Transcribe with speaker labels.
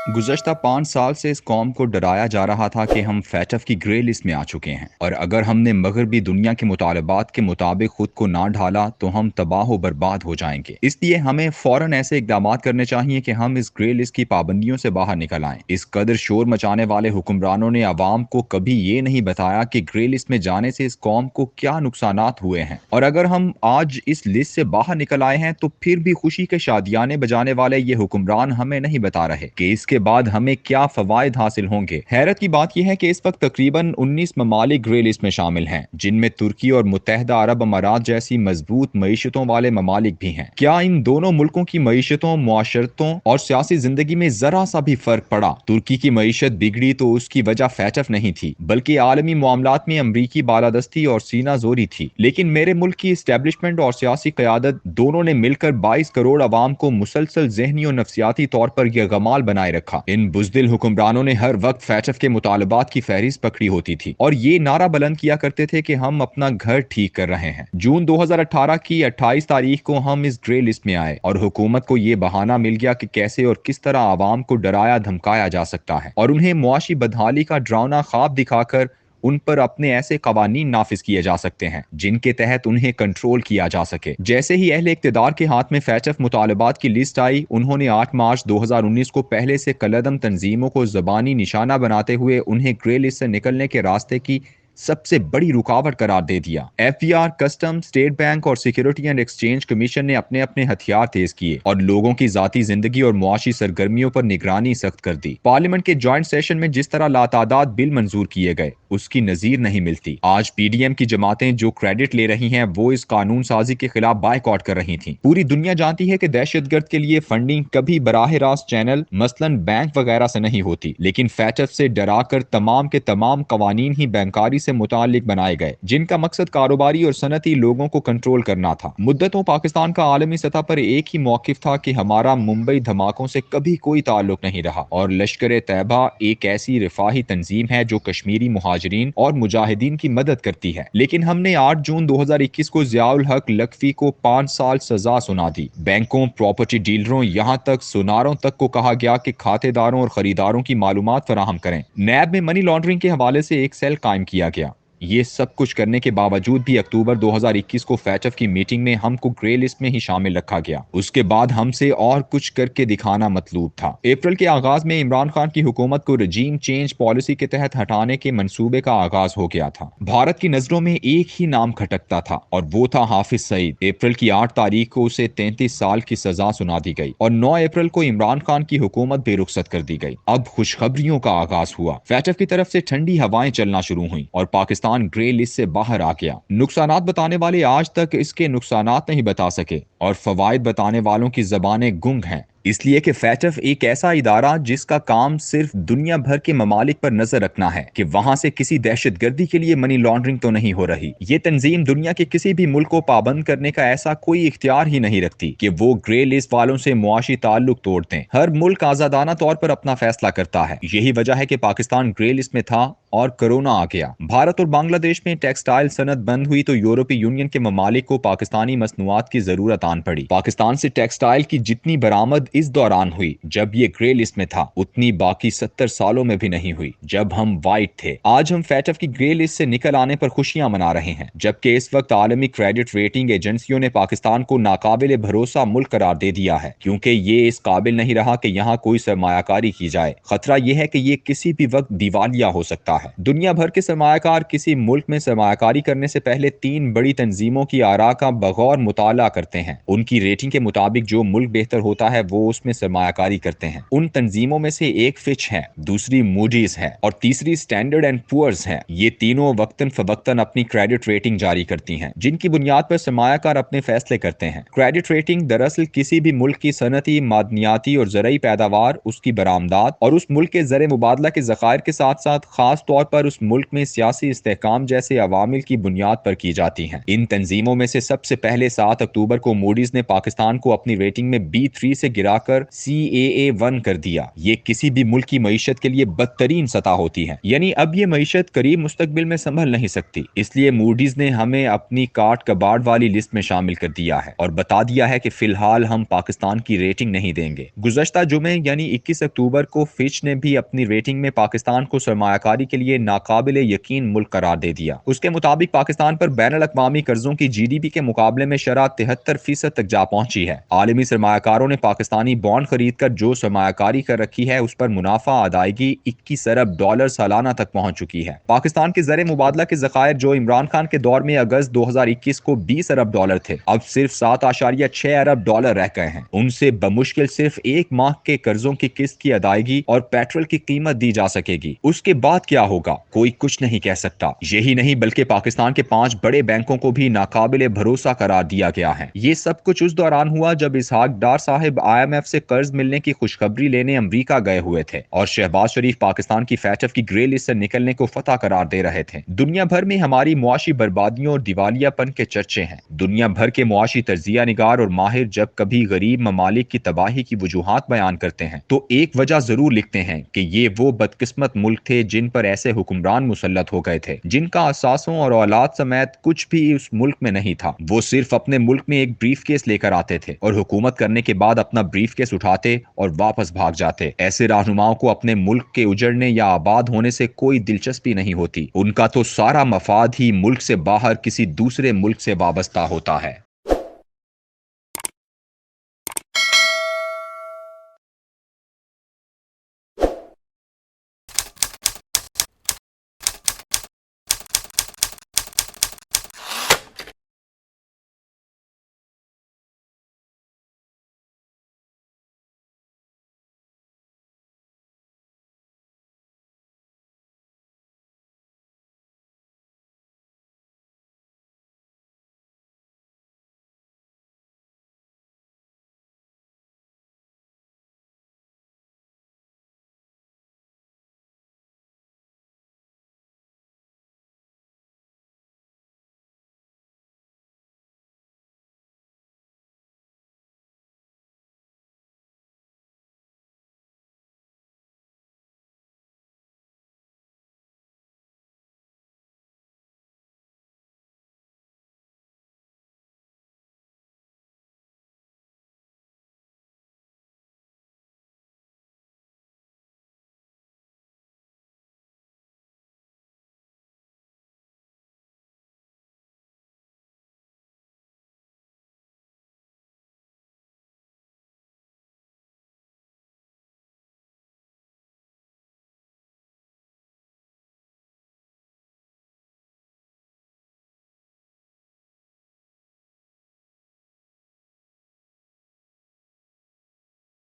Speaker 1: गुज़श्ता 5 साल से इस कौम को डराया जा रहा था कि हम फैटफ की ग्रे लिस्ट में आ चुके हैं और अगर हमने मगरबी दुनिया के मुतालबात के मुताबिक खुद को ना ढाला तो हम तबाह व बर्बाद हो जाएंगे। इसलिए हमें फ़ौरन ऐसे इकदाम करने चाहिए कि हम इस ग्रे लिस्ट की पाबंदियों से बाहर निकल आएं। इस कदर शोर मचाने वाले हुक्मरानों ने आवाम को कभी ये नहीं बताया कि ग्रे लिस्ट में जाने से इस कौम को क्या नुकसानात हुए हैं, और अगर हम आज इस लिस्ट से बाहर निकल आए हैं तो फिर भी खुशी के शादियाने बजाने वाले ये हुक्मरान हमें नहीं बता रहे कि इसके बाद हमें क्या फवायद हासिल होंगे। हैरत की बात यह है कि इस वक्त तकरीबन 19 ममालिक ग्रे लिस्ट में शामिल हैं, जिनमें तुर्की और मुत्तहदा अरब अमारात जैसी मजबूत मईशतों वाले ममालिक भी हैं। क्या इन दोनों मुल्कों की मईशतों, मुआशरतों और सियासी जिंदगी में जरा सा भी फर्क पड़ा? तुर्की की मईशत बिगड़ी तो उसकी वजह फैटफ नहीं थी, बल्कि आलमी मामलात में अमरीकी बालादस्ती और सीना जोरी थी। लेकिन मेरे मुल्क की इस्टेब्लिशमेंट और सियासी क़यादत दोनों ने मिलकर 22 करोड़ अवाम को मुसलसल ज़हनी और नफसियाती तौर पर यह गमाल बनाए रखा। इन बुज़दिल हुक्मरानों ने हर वक्त फैटफ के मुतालबात की फहरिस्त पकड़ी होती थी और ये नारा बुलंद किया करते थे कि हम अपना घर ठीक कर रहे हैं। जून 2018 की 28 तारीख को हम इस ग्रे लिस्ट में आए और हुकूमत को ये बहाना मिल गया कि कैसे और किस तरह आवाम को डराया धमकाया जा सकता है और उन्हें मुआशी बदहाली का डरावना ख्वाब दिखाकर उन पर अपने ऐसे कवानीन नाफिज किए जा सकते हैं जिनके तहत उन्हें कंट्रोल किया जा सके। जैसे ही अहले इक्तदार के हाथ में फैटफ मुतालबात की लिस्ट आई, उन्होंने 8 मार्च 2019 को पहले से कलदम तंजीमों को ज़बानी निशाना बनाते हुए उन्हें ग्रे लिस्ट से निकलने के रास्ते की सबसे बड़ी रुकावट करार दे दिया। एफबीआर, कस्टम, स्टेट बैंक और सिक्योरिटी एंड एक्सचेंज कमीशन ने अपने अपने हथियार तेज किए और लोगों की जाती जिंदगी और मुआशी सरगर्मियों पर निगरानी सख्त कर दी। पार्लियामेंट के जॉइंट सेशन में जिस तरह लातादाद बिल मंजूर किए गए, उसकी नजीर नहीं मिलती। आज पीडीएम की जमातें जो क्रेडिट ले रही हैं, वो इस कानून साजी के खिलाफ बायकॉट कर रही थी। पूरी दुनिया जानती है कि दहशतगर्द के लिए फंडिंग कभी बराह रास्त चैनल मसलन बैंक वगैरह से नहीं होती, लेकिन फैटफ से डराकर तमाम के तमाम कवानीन ही बैंकारी से मुतालिक बनाए गए, जिनका मकसद कारोबारी और सनती लोगों को कंट्रोल करना था। मुद्दतों पाकिस्तान का आलमी सतह पर एक ही मौकिफ था कि हमारा मुंबई धमाकों से कभी कोई ताल्लुक नहीं रहा और लश्कर तैयबा एक ऐसी रिफाही तंजीम है जो कश्मीरी मुहाजिरीन और मुजाहिदीन की मदद करती है। लेकिन हमने 8 जून 2021 को ज़ियाउल हक लखवी को 5 साल सजा सुना दी। बैंकों, प्रॉपर्टी डीलरों, यहाँ तक सुनारों तक को कहा गया कि खातेदारों और खरीदारों की मालूमात फराहम करें। नैब में मनी लॉन्ड्रिंग के हवाले से एक सेल कायम किया गया। ये सब कुछ करने के बावजूद भी अक्टूबर 2021 को फैटफ की मीटिंग में हमको ग्रे लिस्ट में ही शामिल रखा गया। उसके बाद हमसे और कुछ करके दिखाना मतलूब था। अप्रैल के आगाज में इमरान खान की हुकूमत को रजीम चेंज पॉलिसी के तहत हटाने के मंसूबे का आगाज हो गया था। भारत की नजरों में एक ही नाम खटकता था और वो था हाफिज सईद। अप्रैल की 8 तारीख को उसे 33 साल की सजा सुना दी गई और 9 अप्रैल को इमरान खान की हुकूमत बेरुखसत कर दी गई। अब खुशखबरियों का आगाज हुआ। फैटफ की तरफ से ठंडी हवाएं चलना शुरू हुई और पाकिस्तान ग्रे लिस्ट से बाहर आ गया। नुकसानात बताने वाले आज तक इसके नुकसानात नहीं बता सके और फवायद बताने वालों की जबानें गुंग हैं, इसलिए कि फैटफ एक ऐसा इदारा जिसका काम सिर्फ दुनिया भर के ममालिक पर नजर रखना है कि वहां से किसी दहशतगर्दी के लिए मनी लॉन्ड्रिंग तो नहीं हो रही। ये तंजीम दुनिया के किसी भी मुल्क को पाबंद करने का ऐसा कोई इख्तियार ही नहीं रखती कि वो ग्रे लिस्ट वालों से मुआशी ताल्लुक तोड़ दें। हर मुल्क आजादाना तौर पर अपना फैसला करता है। यही वजह है कि पाकिस्तान ग्रे लिस्ट में था और कोरोना आ गया। भारत और बांग्लादेश में टेक्सटाइल सनत बंद हुई तो यूरोपीय यूनियन के ममालिक को पाकिस्तानी मसनूआत की जरूरत आन पड़ी। पाकिस्तान से टेक्सटाइल की जितनी बरामद इस दौरान हुई जब ये ग्रे लिस्ट में था, उतनी बाकी 70 सालों में भी नहीं हुई जब हम वाइट थे। आज हम फैटफ की ग्रे लिस्ट से निकल आने पर खुशियां मना रहे हैं, जबकि इस वक्त आलमी क्रेडिट रेटिंग एजेंसियों ने पाकिस्तान को नाकाबिल भरोसा मुल्क करार दे दिया है, क्योंकि ये इस काबिल नहीं रहा कि यहाँ कोई सरमायाकारी की जाए। खतरा यह है कि ये किसी भी वक्त दिवालिया हो सकता है। दुनिया भर के सरमायाकार किसी मुल्क में सरमायाकारी करने से पहले 3 बड़ी तंजीमों की आरा का बगौर मुताला करते हैं। उनकी रेटिंग के मुताबिक जो मुल्क बेहतर होता है वो उसमें सरमायाकारी करते हैं। उन तंजीमों में से एक फिच है, दूसरी मूडीज है और तीसरी स्टैंडर्ड एंड पुअर्स है। ये तीनों वक्तन फवक्तन अपनी क्रेडिट रेटिंग जारी करती हैं, जिनकी बुनियाद पर सरमायाकार अपने फैसले करते हैं। क्रेडिट रेटिंग दरअसल किसी भी मुल्क की सनती, मादनियाती और ज़रई पैदावार, उसकी बरामदात और उस मुल्क के ज़र मुबादला के ज़खायर के साथ साथ खास طور پر اس ملک میں سیاسی استحکام جیسے عوامل کی بنیاد پر کی جاتی ہیں۔ ان تنظیموں میں سے سب سے پہلے 7 اکتوبر کو موڈیز نے پاکستان کو اپنی ریٹنگ میں B3 سے گرا کر CAA1 کر دیا۔ یہ کسی بھی ملک کی معیشت کے لیے بدترین سطح ہوتی ہے، یعنی اب یہ معیشت قریب مستقبل میں سنبھل نہیں سکتی، اس لیے موڈیز نے ہمیں اپنی کاٹ کباڑ والی لسٹ میں شامل کر دیا ہے اور بتا دیا ہے کہ فی الحال ہم پاکستان کی ریٹنگ نہیں دیں گے۔ گزشتہ جمعے یعنی 21 اکتوبر کو فچ نے بھی اپنی ریٹنگ میں پاکستان کو سرمایہ کاری کے لیے ناقابل یقین ملک قرار دے دیا۔ اس کے مطابق پاکستان پر بین الاقوامی قرضوں کی GDP کے مقابلے میں شرح 73% تک جا پہنچی ہے۔ عالمی سرمایہ کاروں نے پاکستانی بانڈ خرید کر جو سرمایہ کاری کر رکھی ہے اس پر منافع ادائیگی 21 ارب ڈالر سالانہ تک پہنچ چکی ہے۔ پاکستان کے زر مبادلہ کے ذخائر جو عمران خان کے دور میں اگست 2021 کو 20 ارب ڈالر تھے، اب صرف 7.6 ارب ڈالر رہ گئے ہیں۔ ان سے بمشکل صرف ایک ماہ کے قرضوں کی قسط کی ادائیگی اور پیٹرول کی قیمت دی جا سکے گی۔ اس کے بعد کیا ہوگا کوئی کچھ نہیں کہہ سکتا۔ یہی نہیں بلکہ پاکستان کے 5 بڑے بینکوں کو بھی ناقابل بھروسہ قرار دیا گیا ہے۔ یہ سب کچھ اس دوران ہوا جب اسحاق ڈار صاحب IMF سے قرض ملنے کی خوشخبری لینے امریکہ گئے ہوئے تھے اور شہباز شریف پاکستان کی FATF کی گرے لسٹ سے نکلنے کو فتح قرار دے رہے تھے۔ دنیا بھر میں ہماری معاشی بربادیوں اور دیوالیہ پن کے چرچے ہیں۔ دنیا بھر کے معاشی تجزیہ نگار اور ماہر جب کبھی غریب ممالک کی تباہی کی وجوہات بیان کرتے ہیں تو ایک وجہ ضرور لکھتے ہیں کہ یہ وہ بدقسمت ملک تھے جن پر ایسے حکمران مسلط ہو گئے تھے جن کا اثاثوں اور اولاد سمیت کچھ بھی اس ملک میں نہیں تھا۔ وہ صرف اپنے ملک میں ایک بریف کیس لے کر آتے تھے اور حکومت کرنے کے بعد اپنا بریف کیس اٹھاتے اور واپس بھاگ جاتے۔ ایسے رہنماؤں کو اپنے ملک کے اجڑنے یا آباد ہونے سے کوئی دلچسپی نہیں ہوتی۔ ان کا تو سارا مفاد ہی ملک سے باہر کسی دوسرے ملک سے وابستہ ہوتا ہے۔